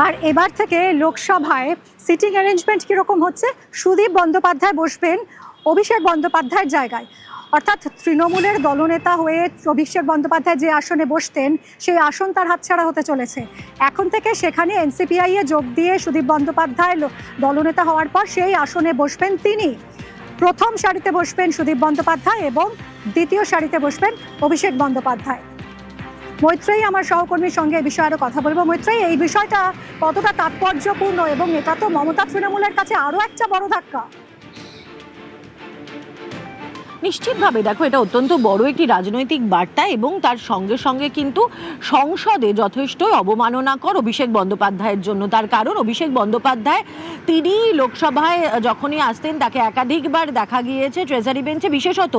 আর এবার থেকে লোকসভায় সিটিং অ্যারেঞ্জমেন্ট কীরকম হচ্ছে, সুদীপ বন্দ্যোপাধ্যায় বসবেন অভিষেক বন্দ্যোপাধ্যায়ের জায়গায়। অর্থাৎ তৃণমূলের দলনেতা হয়ে অভিষেক বন্দ্যোপাধ্যায় যে আসনে বসতেন সেই আসন তার হাতছাড়া হতে চলেছে। এখন থেকে সেখানে এনসিপিআই-এ যোগ দিয়ে সুদীপ বন্দ্যোপাধ্যায় দলনেতা হওয়ার পর সেই আসনে বসবেন তিনি। প্রথম সারিতে বসবেন সুদীপ বন্দ্যোপাধ্যায় এবং দ্বিতীয় সারিতে বসবেন অভিষেক বন্দ্যোপাধ্যায়। মৈত্রেয়ী আমার সহকর্মীর সঙ্গে এই বিষয়ে আরো কথা বলবো। মৈত্রেয়ী, এই বিষয়টা কতটা তাৎপর্যপূর্ণ এবং এটা তো মমতা তৃণমূলের কাছে আরো একটা বড় ধাক্কা। নিশ্চিতভাবে দেখো, এটা অত্যন্ত বড় একটি রাজনৈতিক বার্তা এবং তার সঙ্গে সঙ্গে কিন্তু সংসদে যথেষ্ট অবমাননাকর অভিষেক বন্দ্যোপাধ্যায়ের জন্য। তার কারণ অভিষেক বন্দ্যোপাধ্যায় তিনি লোকসভায় যখনই আসতেন তাকে একাধিকবার দেখা গিয়েছে ট্রেজারি বেঞ্চে, বিশেষত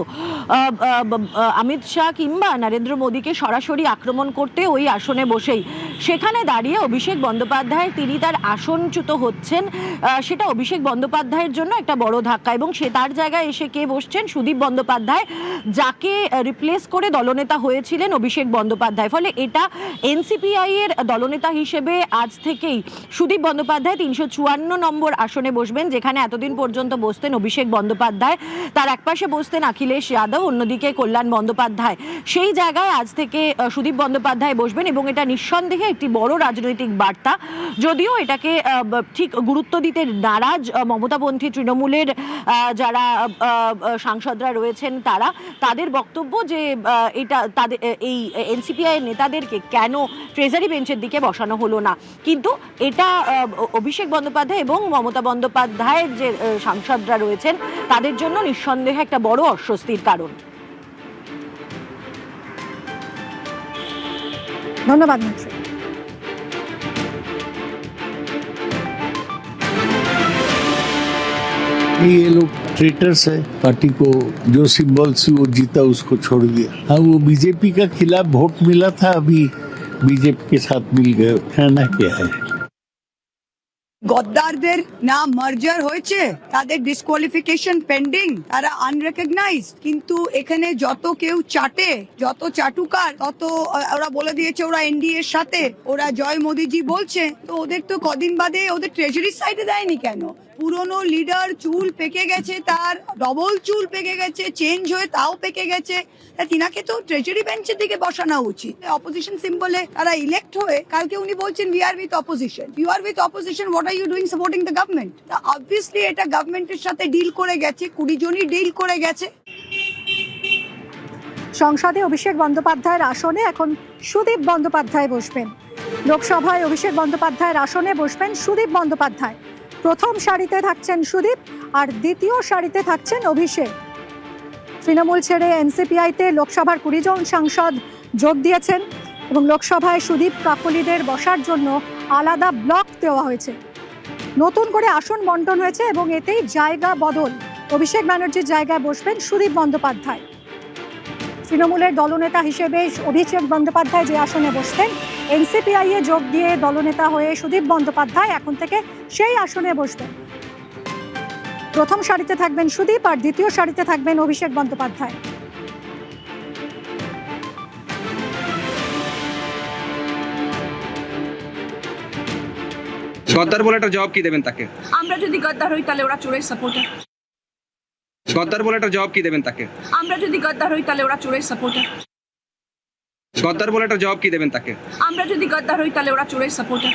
অমিত শাহ কিংবা নরেন্দ্র মোদীকে সরাসরি আক্রমণ করতে ওই আসনে বসেই। সেখানে দাঁড়িয়ে অভিষেক বন্দ্যোপাধ্যায় তিনি তার আসনচ্যুত হচ্ছেন, সেটা অভিষেক বন্দ্যোপাধ্যায়ের জন্য একটা বড় ধাক্কা। এবং সে তার জায়গায় এসে কে বসছেন? সুদীপ বন্দ্যোপাধ্যায়, যাকে রিপ্লেস করে দলনেতা হয়েছিলেন অভিষেক বন্দ্যোপাধ্যায়। ফলে এটা এনসিপিআই এর দলনেতা হিসেবে আজ থেকেই সুদীপ বন্দ্যোপাধ্যায় 354 নম্বর আসনে বসবেন, যেখানে এতদিন পর্যন্ত বসতেন অভিষেক বন্দ্যোপাধ্যায়। তার একপাশে বসতেন অখিলেশ যাদব, অন্যদিকে কল্যাণ বন্দ্যোপাধ্যায়। সেই জায়গায় আজ থেকে সুদীপ বন্দ্যোপাধ্যায় বসবেন এবং এটা নিঃসন্দেহে একটি বড় রাজনৈতিক বার্তা। যদিও এটাকে ঠিক গুরুত্ব দিতে নারাজ মমতাপন্থী তৃণমূলের যারা সাংসদরা রয়েছেন তাদের বক্তব্য যে এটা তাদের এই এনসিপিআই নেতাদেরকে কেন ট্রেজারি বেঞ্চের দিকে বসানো হলো না। কিন্তু এটা অভিষেক বন্দ্যোপাধ্যায় এবং মমতা বন্দ্যোপাধ্যায়ের যে সাংসদরা রয়েছেন তাদের জন্য নিঃসন্দেহে একটা বড় অস্বস্তির কারণ। ধন্যবাদ মৈত্রী। ये लोग ट्रेटर्स है, पार्टी को जो सिंबल से वो जीता उसको छोड़ दिया। हाँ, वो बीजेपी का खिलाफ वोट मिला था, अभी बीजेपी के साथ मिल गए, कहना क्या है। গদ্দারদের না মার্জার হয়েছে, তাদের ডিসকোয়ালিফিকেশন পেন্ডিং, তারা আনরেকগনাইজ। কিন্তু এখানে যত কেউ চাটে, যত চাটুকার, তত ওরা বলে দিয়েছে ওরা এনডিএ এর সাথে, ওরা জয় মোদিজি বলছে। তো ওদের তো কদিন বাদে ওদের ট্রেজারি সাইডে দেয়নি কেন? পুরনো লিডার চুল পেকে গেছে, তার ডবল চুল পেকে গেছে, চেঞ্জ হয়ে তাও পেকে গেছে, তিনাকে তো ট্রেজারি বেঞ্চের দিকে বসানো উচিত। অপোজিশন সিম্বলে তারা ইলেক্ট হয়ে কালকে উনি বলছেন we are with opposition. You are with opposition, what are you doing supporting the government? Obviously এটা গভর্নমেন্টের সাথে ডিল করে গেছে, 20 জনই ডিল করে গেছে। সংসদে অভিষেক বন্দ্যোপাধ্যায়ের আসনে এখন সুদীপ বন্দ্যোপাধ্যায় বসবেন। লোকসভায় অভিষেক বন্দ্যোপাধ্যায়ের আসনে বসবেন সুদীপ বন্দ্যোপাধ্যায়। প্রথম সারিতে থাকছেন সুদীপ আর দ্বিতীয় সারিতে থাকছেন অভিষেক। তৃণমূল ছেড়ে এনসিপিআইতে লোকসভার 20 জন সাংসদ যোগ দিয়েছেন এবং লোকসভায় সুদীপ কাকলিদের বসার জন্য আলাদা ব্লক দেওয়া হয়েছে। নতুন করে আসন বন্টন হয়েছে এবং এতেই জায়গা বদল। অভিষেক ব্যানার্জির জায়গায় বসবেন সুদীপ বন্দ্যোপাধ্যায়। তৃণমূলের দলনেতা হিসেবে অভিষেক বন্দ্যোপাধ্যায় যে আসনে বসতেন, এনসিপিআই-এ যোগ দিয়ে দলনেতা হয়ে সুদীপ বন্দ্যোপাধ্যায় এখন থেকে সেই আসনে বসবেন। প্রথম সারিতে থাকবেন সুদীপ আর দ্বিতীয় সারিতে থাকবেন অভিষেক বন্দ্যোপাধ্যায়। গদ্দার বলে একটা জবাব কি দেবেন তাকে? আমরা যদি গদ্দার হই তাহলে ওরা চোরের সাপোর্টার। গদ্দার বলে একটা জবাব কি দেবেন তাকে? আমরা যদি গদ্দার হই তাহলে ওরা চোরের সাপোর্টার। গদ্দার বলে একটা জবাব কি দেবেন তাকে? আমরা যদি গদ্দার হই তাহলে ওরা চোরের সাপোর্টার।